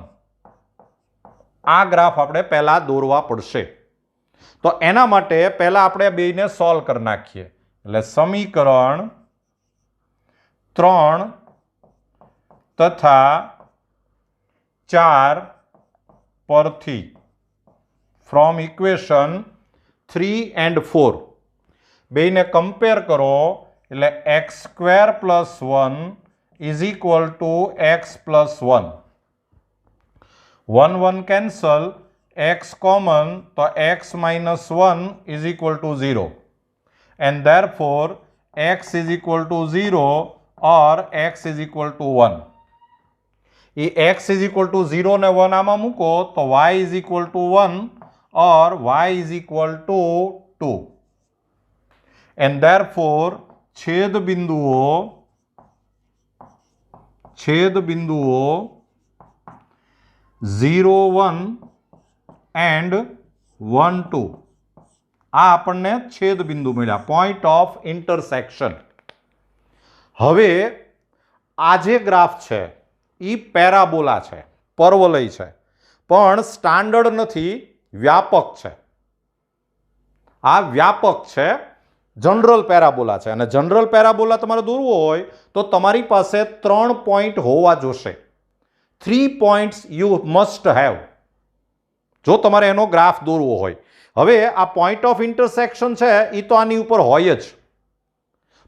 આ ગ્રાફ આપણે પહેલા દોરવા પડશે. તો એના માટે પહેલા આપણે બેને સોલ્વ કરી નાખીએ. એટલે સમીકરણ 3 તથા 4 પરથી ફ્રોમ ઇક્વેશન 3 and 4 બેને કમ્પેર કરો. એટલે x square plus 1 is equal to X plus 1. 1 1 cancel, x common, તો x minus 1 is equal to 0 and therefore x is equal to 0 or x is equal to 1. A x is equal to 0 ને 1 આમાં મૂકો તો y is equal to 1 or y is equal to 2 and therefore છેદ બિંદુઓ 0 1 એન્ડ 1 2 આ આપણને છેદ બિંદુ મળ્યા, પોઈન્ટ ઓફ ઇન્ટરસેક્શન. હવે આ જે ગ્રાફ છે એ પેરાબોલા છે, પરવલય છે, પણ સ્ટાન્ડર્ડ નથી, વ્યાપક છે. આ વ્યાપક છે, જનરલ પેરાબોલા છે. અને જનરલ પેરાબોલા તમારે દોરવો હોય તો તમારી પાસે 3 પોઈન્ટ હોવા જોશે. 3 પોઈન્ટ્સ યુ મસ્ટ હેવ જો તમારે એનો ગ્રાફ દોરવો હોય. હવે આ પોઈન્ટ ઓફ ઇન્ટરસેક્શન છે એ તો આની ઉપર હોય જ,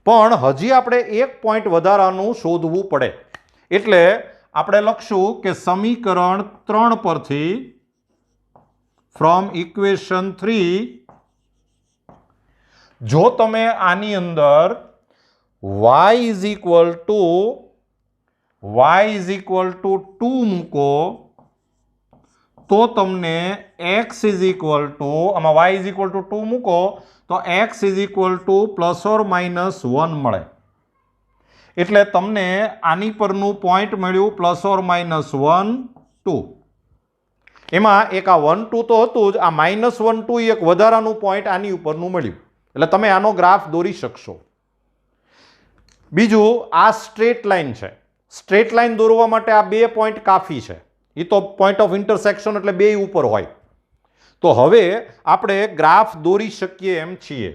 પણ હજી આપણે એક પોઈન્ટ વધારાનું શોધવું પડે. એટલે આપણે લખશું કે સમીકરણ 3 પરથી ફ્રોમ ઇક્વેશન 3 જો તમે આની અંદર y ઇઝ ઇક્વલ ટુ 2 મૂકો તો તમને x ઇઝ ઇક્વલ ટુ, આમાં y ઇઝ ઇક્વલ ટુ 2 મૂકો તો x is equal two plus or minus 1 મળે. એટલે તમને આની પરનું પોઈન્ટ મળ્યું પ્લસ ઓર માઇનસ 1 2. એમાં એક આ 1 2 તો હતું જ, આ માઇનસ 1 2 એક વધારાનું પોઈન્ટ આની ઉપરનું મળ્યું. એટલે તમે આનો ગ્રાફ દોરી શકશો. બીજું આ સ્ટ્રેટ લાઇન છે. સ્ટ્રેટ લાઇન દોરવા માટે આ 2 પોઈન્ટ કાફી છે. એ તો પોઈન્ટ ઓફ ઇન્ટરસેક્શન એટલે 2 ઉપર હોય. તો હવે આપણે ગ્રાફ દોરી શકીએ એમ છીએ.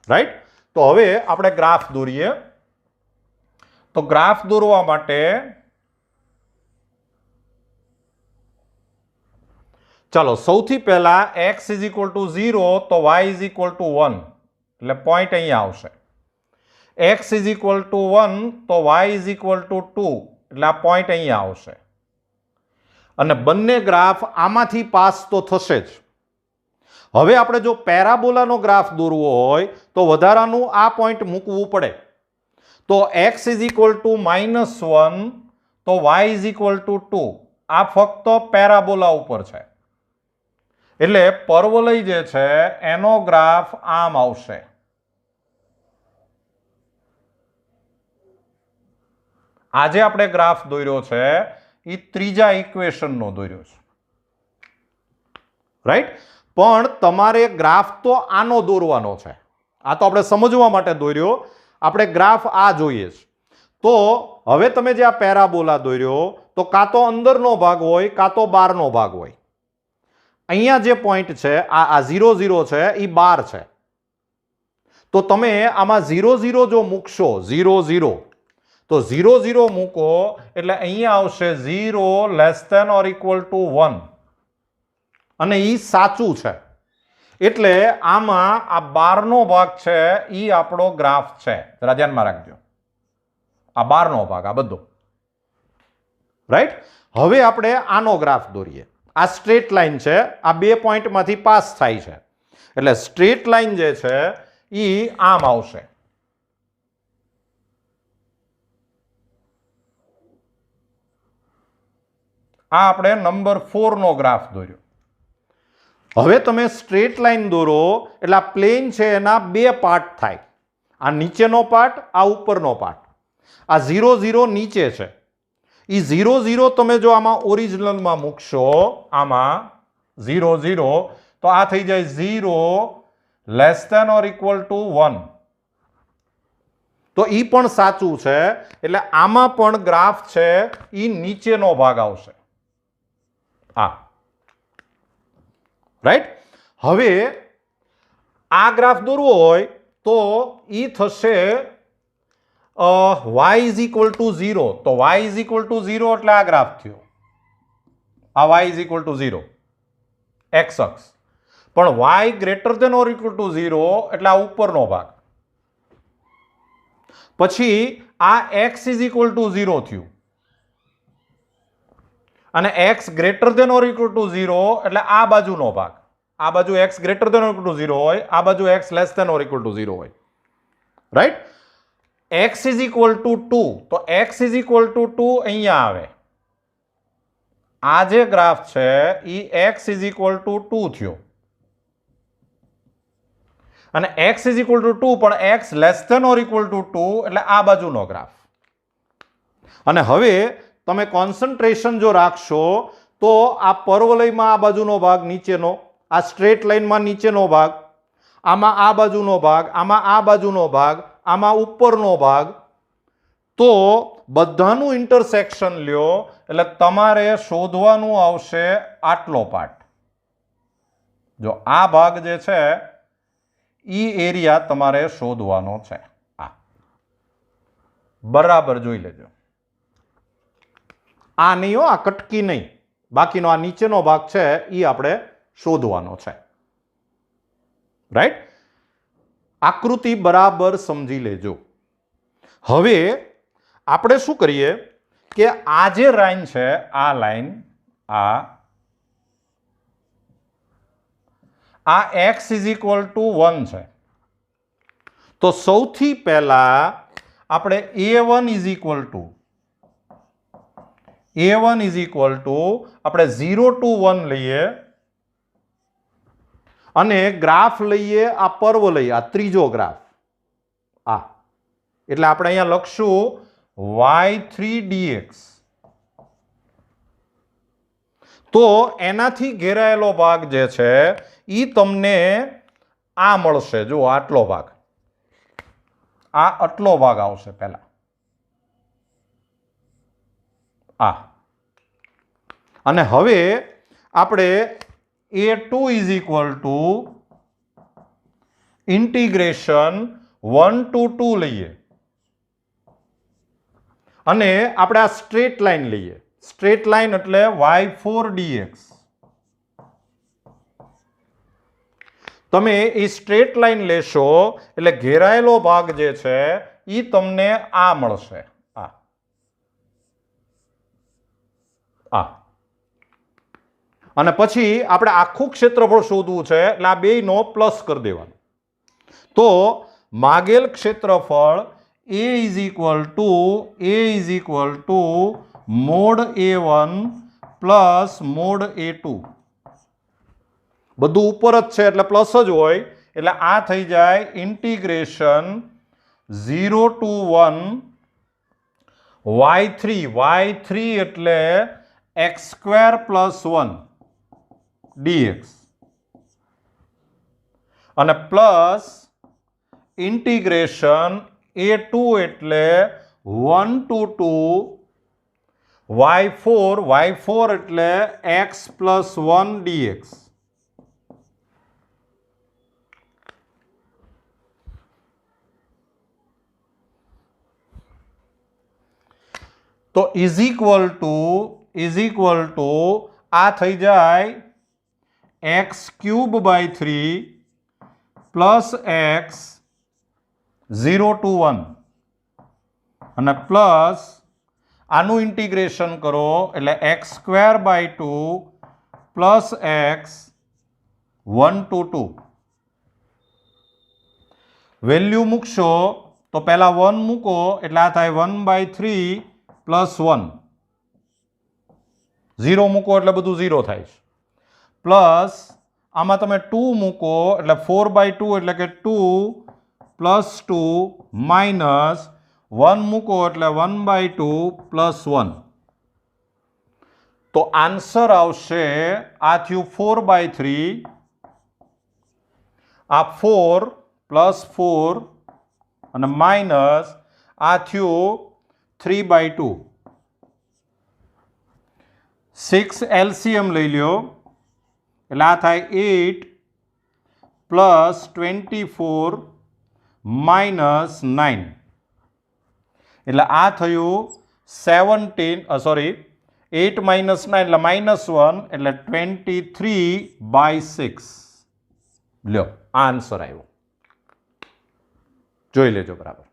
રાઈટ? તો હવે આપણે ગ્રાફ દોરીએ. તો ગ્રાફ દોરવા માટે ચાલો સૌથી પહેલા x ઇઝ ઇક્વલ ટુ 0 તો y ઇઝ ઇક્વલ ટુ 1 એટલે પોઈન્ટ અહીંયા આવશે. x ઇઝ ઇક્વલ ટુ 1 તો y ઇઝ ઇક્વલ ટુ 2 એટલે આ પોઈન્ટ અહીંયા આવશે. અને બંને ગ્રાફ આમાંથી પાસ તો થશે જ. હવે આપણે જો પેરાબોલાનો ગ્રાફ દોરવો હોય તો વધારાનું આ પોઈન્ટ મૂકવું પડે. તો x ઇઝ ઇક્વલ ટુ -1 તો y ઇઝ ઇક્વલ ટુ 2 આ ફક્ત પેરાબોલા ઉપર છે, એટલે પરવલય જે છે એનો ગ્રાફ આમ આવશે. આજે આપણે ગ્રાફ દોર્યો છે એ ત્રીજા ઇક્વેશનનો દોર્યો છે, રાઈટ. પણ તમારે ગ્રાફ તો આનો દોરવાનો છે. આ તો આપણે સમજવા માટે દોર્યો, આપણે ગ્રાફ આ જોઈએ છે. તો હવે તમે જે આ પેરાબોલા દોર્યો તો કાં તો અંદરનો ભાગ હોય કાં તો બહારનો ભાગ હોય. અહીંયા જે પોઈન્ટ છે આ 0 0 છે એ 12 છે. તો તમે આમાં 0 0 જો મૂકશો 0 0 તો 0 0 મૂકો એટલે અહીંયા આવશે 0 less than or equal to 1 અને એ સાચું છે. એટલે આમાં આ 12 નો ભાગ છે એ આપણો ગ્રાફ છે. જરા ધ્યાનમાં રાખજો, આ 12 નો ભાગ આ બધો, રાઈટ. હવે આપણે આનો ગ્રાફ દોરીએ. આ સ્ટ્રેટ લાઈન છે, આ બે પોઈન્ટમાંથી પાસ થાય છે, એટલે સ્ટ્રેટ લાઈન જે છે એ આમ આવશે. આ આપણે નંબર 4 નો ગ્રાફ દોર્યો. હવે તમે સ્ટ્રેટ લાઈન દોરો એટલે આ પ્લેન છે એના બે પાર્ટ થાય, આ નીચેનો પાર્ટ, આ ઉપરનો પાર્ટ. આ 0 0 નીચે છે, એ 0 0 તમે જો આમાં ઓરિજિનલમાં મૂકશો, આમાં 0 0 તો આ થઈ જાય 0 less than or equal to 1. તો એ પણ સાચું છે, એટલે આમાં પણ ગ્રાફ છે એ નીચેનો ભાગ આવશે. આ રાઈટ. હવે આ ગ્રાફ દોરવો હોય તો ઈ થશે y ઇઝ ઇક્વલ ટુ 0. તો y ઇઝ ઇક્વલ ટુ 0 એટલે આ ગ્રાફ થયો. આ y is equal to 0 x અક્ષ. પણ y greater than or equal to 0 એટલે આ ઉપરનો ભાગ. પછી આ x ઇઝ ઇક્વલ ટુ 0 થયું અને x greater than or equal to 0 એટલે આ બાજુનો ભાગ. આ બાજુ x greater than or equal to 0 હોય, આ બાજુ x less than or equal to 0 હોય, right. x is equal to 2 તો x ઇઝ ઇક્વલ ટુ 2 અહીંયા આવે. આ જે ગ્રાફ છે એ x ઇઝ ઇક્વલ ટુ 2 થયો અને x ઇઝ ઇક્વલ ટુ 2 પણ x less than or equal to 2 એટલે આ બાજુનો ગ્રાફ. અને હવે તમે કોન્સન્ટ્રેશન જો રાખશો તો આ પરવલયમાં આ બાજુનો ભાગ નીચેનો, આ સ્ટ્રેટ લાઈનમાં નીચેનો ભાગ, આમાં આ બાજુનો ભાગ, આમાં આ બાજુનો ભાગ, આમાં ઉપરનો ભાગ. તો બધાનું ઇન્ટરસેક્શન લ્યો એટલે તમારે શોધવાનું આવશે આટલો પાર્ટ. જો આ ભાગ જે છે ઈ એરિયા તમારે શોધવાનો છે. આ બરાબર જોઈ લેજો. આ નહીં હો, આ કટકી નહીં, બાકીનો આ નીચેનો ભાગ છે એ આપણે શોધવાનો છે, રાઈટ. આકૃતિ બરાબર સમજી લેજો. હવે આપણે શું કરીએ કે આ જે લાઈન છે, આ લાઈન, આ x ઇઝ ઇક્વલ ટુ 1 છે. તો સૌથી પહેલા આપણે a1 ઇઝ ઇક્વલ ટુ આપણે 0 to 1 લઈએ અને ગ્રાફ લઈએ આ પરવલય, આ ત્રીજો ગ્રાફ. આ એટલે આપણે અહીંયા લખશું y3 dx. તો એનાથી ઘેરાયેલો ભાગ જે છે ઈ તમને આ મળશે. જો આટલો ભાગ, આ આટલો ભાગ આવશે પહેલા. આ અને હવે આપણે a2 is equal to integration 1 to 2 લઈએ અને આપણે આ સ્ટ્રેટ લાઈન લઈએ. સ્ટ્રેટ લાઈન એટલે y4 dx. તમે એ સ્ટ્રેટ લાઈન લેશો એટલે ઘેરાયેલો ભાગ જે છે એ તમને આ મળશે. આ અને પછી આપણે આખું ક્ષેત્રફળ શોધવું છે એટલે આ બેયનો પ્લસ કરી દેવાનું. તો માગેલ ક્ષેત્રફળ a is equal two mode a1 plus mode A2 બધું ઉપર જ છે એટલે પ્લસ જ હોય એટલે આ થઈ જાય ઇન્ટિગ્રેશન 0 to 1 y3 એટલે x² plus 1 dx અને પ્લસ ઇન્ટિગ્રેશન A2 એટલે 1 to 2 y4 એટલે x plus 1 dx. તો ઇઝ ઇક્વલ ટુ આ થઈ જાય x³/3 પ્લસ x 0 to 1 અને પ્લસ આનું ઇન્ટિગ્રેશન કરો એટલે x²/2 plus x 1 to 2 value મૂકશો તો પહેલા 1 મૂકો એટલે આ થાય 1/3 પ્લસ 1 0 મૂકો એટલે બધું 0 થાય છે પ્લસ આમાં તમે 2 મૂકો એટલે 4/2 એટલે કે 2 પ્લસ 2 માઇનસ 1 મૂકો એટલે 1/2 પ્લસ 1 તો આન્સર આવશે આ થયું 4/3 આ 4 પ્લસ 4 અને માઇનસ આ થયું 3/2 6 LCM લઈ લ્યો એટલે આ થાય 8 પ્લસ 24 માઇનસ 9 એટલે આ થયું 8 માઇનસ 9 એટલે -1 એટલે 23/6 લ્યો આ આન્સર આવ્યો જોઈ લેજો બરાબર.